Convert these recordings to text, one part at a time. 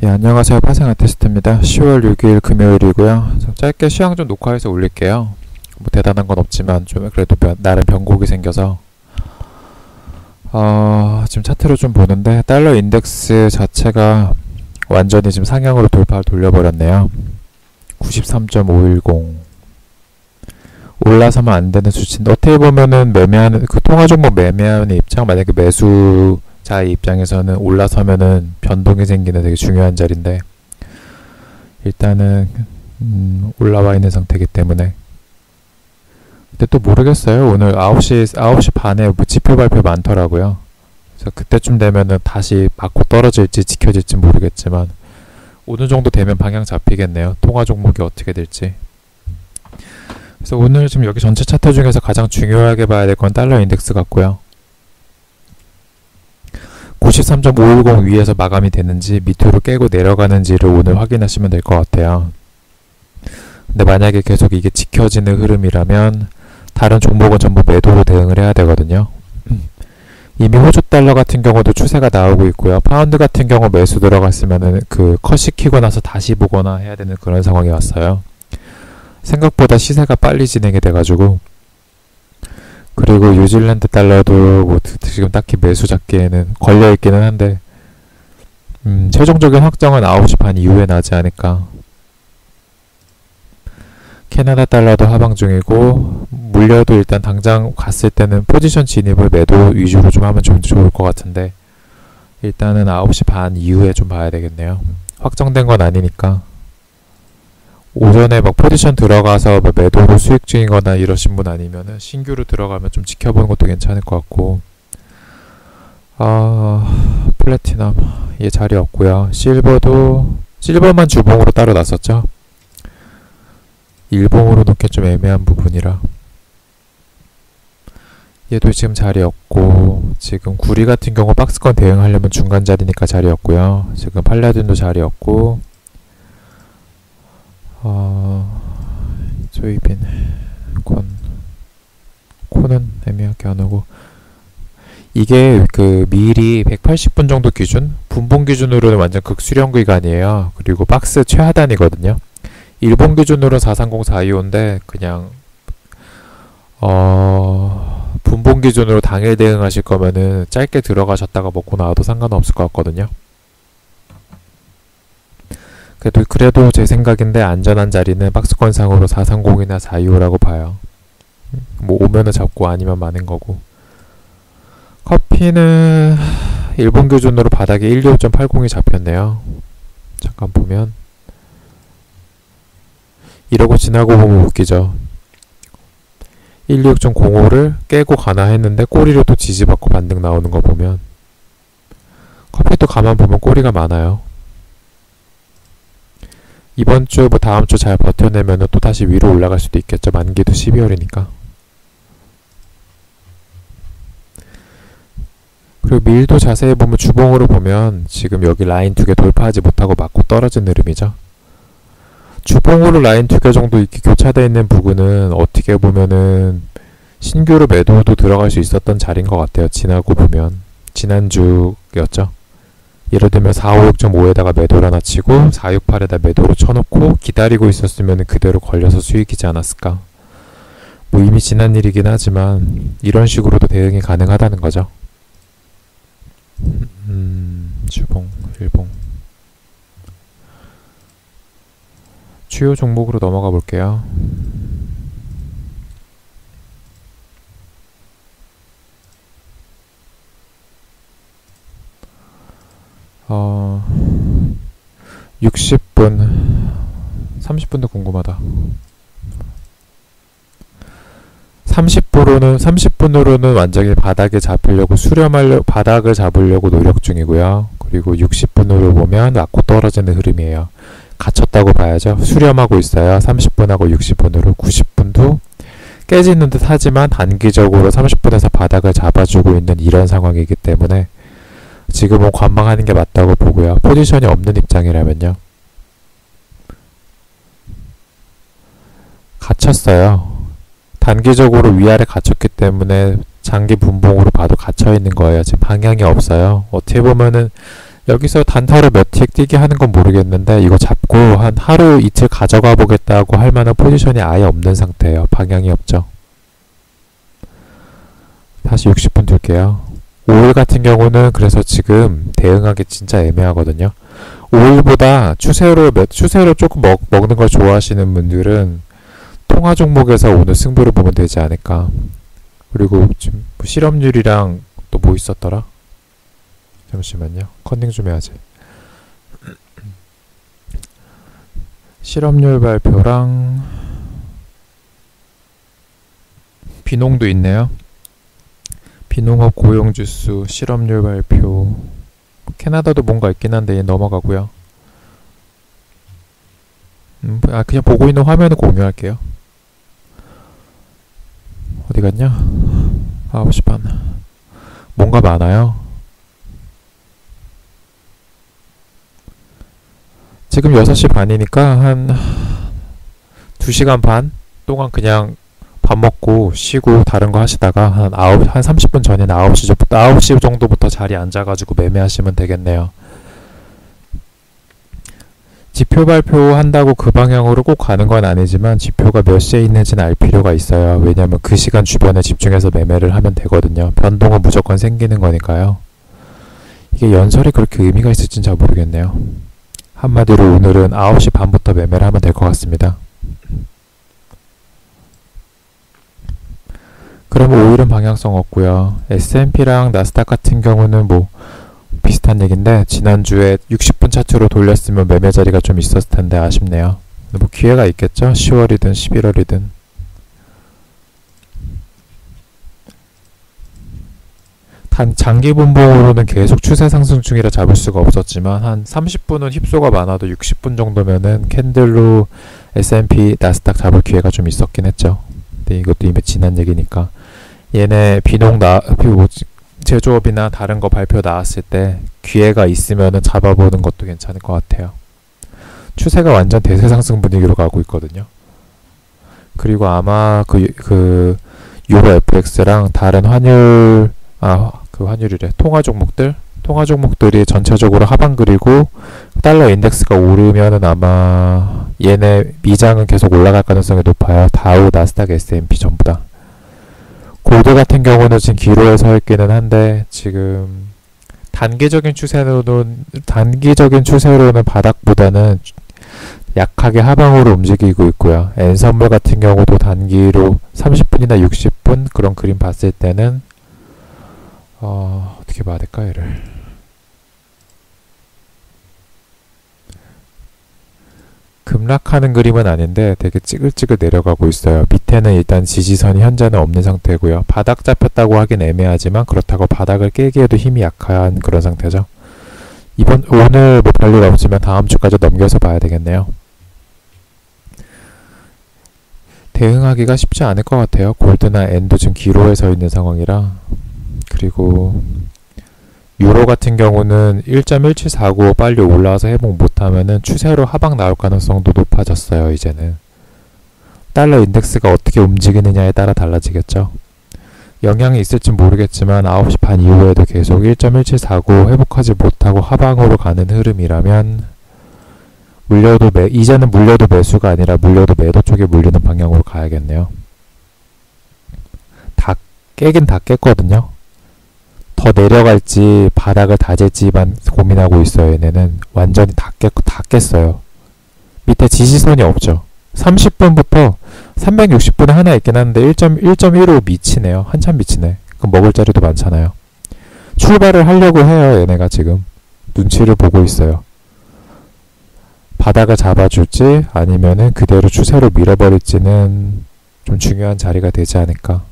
예, 안녕하세요. 파생아 테스트입니다. 10월 6일 금요일이고요. 좀 짧게 시황 좀 녹화해서 올릴게요. 뭐 대단한 건 없지만 좀 그래도 나름 변곡이 생겨서 지금 차트로 좀 보는데 달러 인덱스 자체가 완전히 지금 상향으로 돌파를 돌려버렸네요. 93.510 올라서면 안 되는 수치인데 어떻게 보면은 매매하는 그 통화 종목 매매하는 입장, 만약에 매수자의 입장에서는 올라서면은 변동이 생기는 되게 중요한 자리인데 일단은 올라와 있는 상태이기 때문에. 근데 또 모르겠어요. 오늘 9시 반에 뭐 지표 발표 많더라고요. 그래서 그때쯤 되면은 다시 맞고 떨어질지 지켜질지 모르겠지만 어느 정도 되면 방향 잡히겠네요. 통화 종목이 어떻게 될지. 그래서 오늘 지금 여기 전체 차트 중에서 가장 중요하게 봐야 될 건 달러 인덱스 같고요. 93.510 위에서 마감이 되는지 밑으로 깨고 내려가는지를 오늘 확인하시면 될 것 같아요. 근데 만약에 계속 이게 지켜지는 흐름이라면 다른 종목은 전부 매도로 대응을 해야 되거든요. 이미 호주 달러 같은 경우도 추세가 나오고 있고요. 파운드 같은 경우 매수 들어갔으면은 그 컷 시키고 나서 다시 보거나 해야 되는 그런 상황이 왔어요. 생각보다 시세가 빨리 진행이 돼가지고. 그리고 뉴질랜드 달러도 뭐 지금 딱히 매수 잡기에는 걸려있기는 한데 최종적인 확정은 9시 반 이후에 나지 않을까. 캐나다 달러도 하방 중이고 물려도 일단 당장 갔을 때는 포지션 진입을 매도 위주로 좀 하면 좀 좋을 것 같은데 일단은 9시 반 이후에 좀 봐야 되겠네요. 확정된 건 아니니까. 오전에 막 포지션 들어가서 뭐 매도로 수익 중이거나 이러신 분 아니면은 신규로 들어가면 좀 지켜보는 것도 괜찮을 것 같고. 플래티넘 얘 자리 없고요. 실버만 주봉으로 따로 놨었죠. 일봉으로 놓기 좀 애매한 부분이라 얘도 지금 자리 없고, 지금 구리 같은 경우 박스권 대응하려면 중간 자리니까 자리 없고요. 지금 팔라딘도 자리 없고, 조이빈 콘은 애매하게 안 오고. 이게 그 미리 180분 정도 기준, 분봉 기준으로는 완전 극수령 구간이에요. 그리고 박스 최하단이거든요. 일본 기준으로 430, 425인데 그냥 분봉 기준으로 당일 대응하실 거면은 짧게 들어가셨다가 먹고 나와도 상관없을 것 같거든요. 그래도 제 생각인데 안전한 자리는 박스권상으로 430이나 425라고 봐요. 뭐 오면은 잡고 아니면 마는 거고. 커피는 일본 기준으로 바닥에 125.80이 잡혔네요. 잠깐 보면 이러고 지나고 보면 웃기죠. 126.05를 깨고 가나 했는데 꼬리로 또 지지받고 반등 나오는 거 보면 커피도 가만 보면 꼬리가 많아요. 이번 주 뭐 다음 주 잘 버텨내면 또 다시 위로 올라갈 수도 있겠죠. 만기도 12월이니까. 그리고 밀도 자세히 보면 주봉으로 보면 지금 여기 라인 2개 돌파하지 못하고 맞고 떨어진 흐름이죠. 주봉으로 라인 2개 정도 이렇게 교차되어 있는 부분은 어떻게 보면은 신규로 매도도 들어갈 수 있었던 자리인 것 같아요. 지나고 보면 지난주였죠. 예를 들면 456.5에다가 매도를 하나 치고 468에다 매도로 쳐놓고 기다리고 있었으면 그대로 걸려서 수익이지 않았을까. 뭐 이미 지난 일이긴 하지만 이런 식으로도 대응이 가능하다는 거죠. 주봉, 일봉. 주요 종목으로 넘어가 볼게요. 어, 60분, 30분도 궁금하다. 30분으로는 완전히 바닥을 잡으려고 노력 중이고요. 그리고 60분으로 보면 맞고 떨어지는 흐름이에요. 갇혔다고 봐야죠. 수렴하고 있어요. 30분하고 60분으로. 90분도 깨지는 듯 하지만 단기적으로 30분에서 바닥을 잡아주고 있는 이런 상황이기 때문에 지금은 관망하는 게 맞다고 보고요. 포지션이 없는 입장이라면요. 갇혔어요. 단기적으로 위아래 갇혔기 때문에 장기 분봉으로 봐도 갇혀있는 거예요. 지금 방향이 없어요. 어떻게 보면은 여기서 단타로 몇 틱 뛰게 하는 건 모르겠는데 이거 잡고 한 하루 이틀 가져가 보겠다고 할 만한 포지션이 아예 없는 상태예요. 방향이 없죠. 다시 60분 둘게요. 5일 같은 경우는 그래서 지금 대응하기 진짜 애매하거든요. 5일보다 추세로 조금 먹는 걸 좋아하시는 분들은 통화 종목에서 오늘 승부를 보면 되지 않을까. 그리고 지금 뭐 실업률이랑 또 뭐 있었더라? 잠시만요. 컨닝 좀 해야지. 실업률 발표랑 비농도 있네요. 비농업 고용지수, 실업률 발표. 캐나다도 뭔가 있긴 한데 얘 넘어가고요. 그냥 보고 있는 화면을 공유할게요. 어디 갔냐? 9시 반. 뭔가 많아요. 지금 6시 반이니까 한 2시간 반 동안 그냥 밥 먹고 쉬고 다른 거 하시다가 한 30분 전이나 9시 정도부터 자리에 앉아가지고 매매하시면 되겠네요. 지표 발표한다고 그 방향으로 꼭 가는 건 아니지만 지표가 몇 시에 있는지는 알 필요가 있어요. 왜냐하면 그 시간 주변에 집중해서 매매를 하면 되거든요. 변동은 무조건 생기는 거니까요. 이게 연설이 그렇게 의미가 있을지는 잘 모르겠네요. 한마디로 오늘은 9시 반부터 매매를 하면 될 것 같습니다. 그럼 5일은 방향성 없고요. S&P랑 나스닥 같은 경우는 뭐 비슷한 얘기인데 지난주에 60분 차트로 돌렸으면 매매 자리가 좀 있었을 텐데 아쉽네요. 뭐 기회가 있겠죠? 10월이든 11월이든. 단 장기 분봉으로는 계속 추세 상승 중이라 잡을 수가 없었지만 한 30분은 휩소가 많아도 60분 정도면은 캔들로 S&P, 나스닥 잡을 기회가 좀 있었긴 했죠. 근데 이것도 이미 지난 얘기니까 얘네 제조업이나 다른 거 발표 나왔을 때 기회가 있으면은 잡아보는 것도 괜찮을 것 같아요. 추세가 완전 대세 상승 분위기로 가고 있거든요. 그리고 아마 그 유로 FX랑 다른 통화 종목들이 전체적으로 하방 그리고 달러 인덱스가 오르면은 아마 얘네 미장은 계속 올라갈 가능성이 높아요. 다우, 나스닥, S&P 전부 다. 골드 같은 경우는 지금 기로에 서 있기는 한데 지금 단기적인 추세로는 바닥보다는 약하게 하방으로 움직이고 있고요. N선물 같은 경우도 단기로 30분이나 60분 그런 그림 봤을 때는 어떻게 봐야 될까 얘를. 급락하는 그림은 아닌데 되게 찌글찌글 내려가고 있어요. 밑에는 일단 지지선이 현재는 없는 상태고요. 바닥 잡혔다고 하긴 애매하지만 그렇다고 바닥을 깨기에도 힘이 약한 그런 상태죠. 오늘 뭐 별일 없지만 다음 주까지 넘겨서 봐야 되겠네요. 대응하기가 쉽지 않을 것 같아요. 골드나 엔도 지금 기로에 서 있는 상황이라. 그리고 유로 같은 경우는 1.1749 빨리 올라와서 회복 못하면은 추세로 하방 나올 가능성도 높아졌어요. 이제는 달러 인덱스가 어떻게 움직이느냐에 따라 달라지겠죠. 영향이 있을지 모르겠지만 9시 반 이후에도 계속 1.1749 회복하지 못하고 하방으로 가는 흐름이라면 이제는 물려도 매수가 아니라 물려도 매도 쪽에 물리는 방향으로 가야겠네요. 깨긴 다 깼거든요. 더 내려갈지 바닥을 다질지만 고민하고 있어요. 얘네는 완전히 다 깼어요. 밑에 지지선이 없죠. 30분부터 360분에 하나 있긴 한데 1.15 미치네요. 한참 미치네. 그럼 먹을 자리도 많잖아요. 출발을 하려고 해요. 얘네가 지금 눈치를 보고 있어요. 바닥을 잡아줄지 아니면은 그대로 추세로 밀어버릴지는 좀 중요한 자리가 되지 않을까.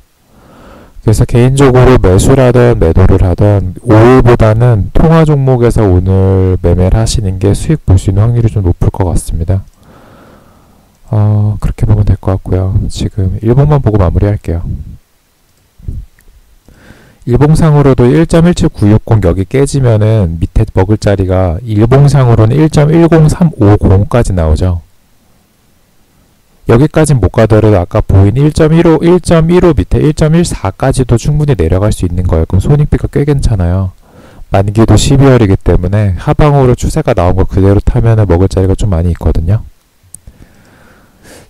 그래서 개인적으로 매수라든 매도를 하든 5일보다는 통화 종목에서 오늘 매매를 하시는 게 수익 볼 수 있는 확률이 좀 높을 것 같습니다. 그렇게 보면 될 것 같고요. 지금 일봉만 보고 마무리할게요. 일봉상으로도 1.17960 여기 깨지면은 밑에 먹을 자리가 일봉상으로는 1.10350까지 나오죠. 여기까진 못 가더라도 아까 보인 1.15 밑에 1.14까지도 충분히 내려갈 수 있는 거예요. 그럼 손익비가 꽤 괜찮아요. 만기도 12월이기 때문에 하방으로 추세가 나온 거 그대로 타면은 먹을 자리가 좀 많이 있거든요.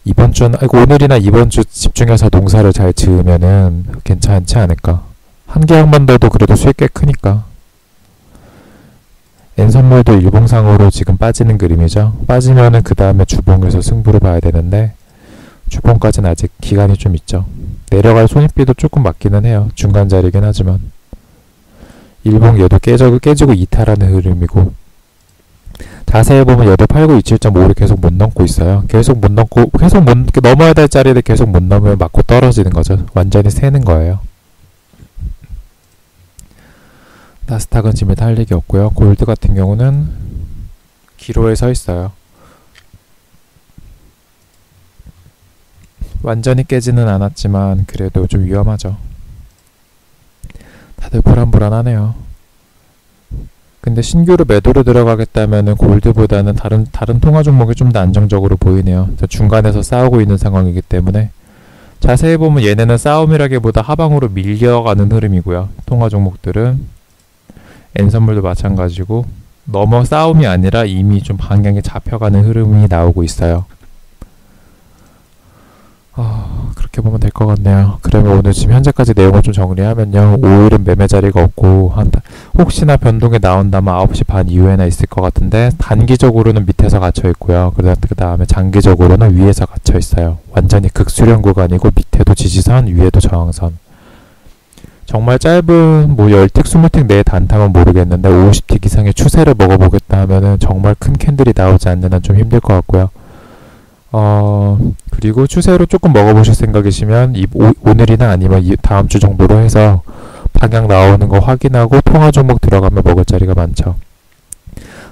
이번 주는, 오늘이나 이번 주 집중해서 농사를 잘 지으면은 괜찮지 않을까. 한 계약만 더도 그래도 수익 꽤 크니까. N선물도 일봉상으로 지금 빠지는 그림이죠. 빠지면은 그 다음에 주봉에서 승부를 봐야 되는데 주봉까지는 아직 기간이 좀 있죠. 내려갈 손익비도 조금 맞기는 해요. 중간 자리긴 하지만. 일봉 얘도 깨지고 이탈하는 흐름이고, 자세히 보면 얘도 8927.5를 계속 못 넘고 있어요. 계속 넘어야 될 자리를 계속 못 넘으면 맞고 떨어지는 거죠. 완전히 새는 거예요. 나스닥은 지금 할 얘기 없고요. 골드 같은 경우는 기로에 서 있어요. 완전히 깨지는 않았지만 그래도 좀 위험하죠. 다들 불안불안하네요. 근데 신규로 매도로 들어가겠다면은 골드보다는 다른 통화 종목이 좀 더 안정적으로 보이네요. 중간에서 싸우고 있는 상황이기 때문에. 자세히 보면 얘네는 싸움이라기보다 하방으로 밀려가는 흐름이고요. 통화 종목들은 N선물도 마찬가지고 넘어 싸움이 아니라 이미 좀 방향이 잡혀가는 흐름이 나오고 있어요. 그렇게 보면 될 것 같네요. 그러면 오늘 지금 현재까지 내용을 좀 정리하면요. 5일은 매매 자리가 없고 혹시나 변동이 나온다면 9시 반 이후에나 있을 것 같은데 단기적으로는 밑에서 갇혀 있고요. 그 다음에 장기적으로는 위에서 갇혀 있어요. 완전히 극수렴 구간이고 밑에도 지지선, 위에도 저항선. 정말 짧은 10틱, 20틱 내에 단타면 모르겠는데 50틱 이상의 추세를 먹어보겠다 하면은 정말 큰 캔들이 나오지 않는 한 좀 힘들 것 같고요. 그리고 추세로 조금 먹어보실 생각이시면 오늘이나 아니면 다음 주 정도로 해서 방향 나오는 거 확인하고 통화 종목 들어가면 먹을 자리가 많죠.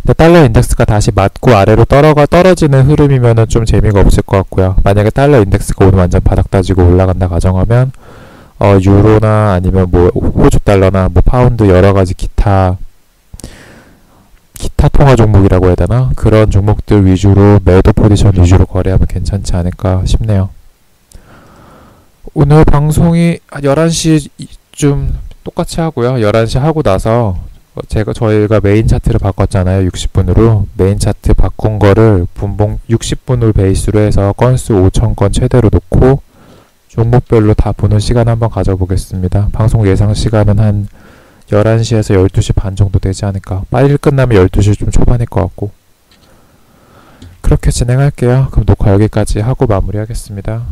근데 달러 인덱스가 다시 맞고 아래로 떨어지는 흐름이면은 좀 재미가 없을 것 같고요. 만약에 달러 인덱스가 오늘 완전 바닥 따지고 올라간다 가정하면 유로나 아니면 호주 달러나 파운드 여러 가지 기타 통화 종목이라고 해야 되나? 그런 종목들 위주로 매도 포지션 위주로 거래하면 괜찮지 않을까 싶네요. 오늘 방송이 11시 좀 똑같이 하고요. 11시 하고 나서 저희가 메인 차트를 바꿨잖아요. 60분으로. 메인 차트 바꾼 거를 분봉 60분을 베이스로 해서 건수 5,000건 최대로 놓고 종목별로 다 보는 시간 한번 가져보겠습니다. 방송 예상 시간은 한 11시에서 12시 반 정도 되지 않을까. 빨리 끝나면 12시 좀 초반일 것 같고. 그렇게 진행할게요. 그럼 녹화 여기까지 하고 마무리하겠습니다.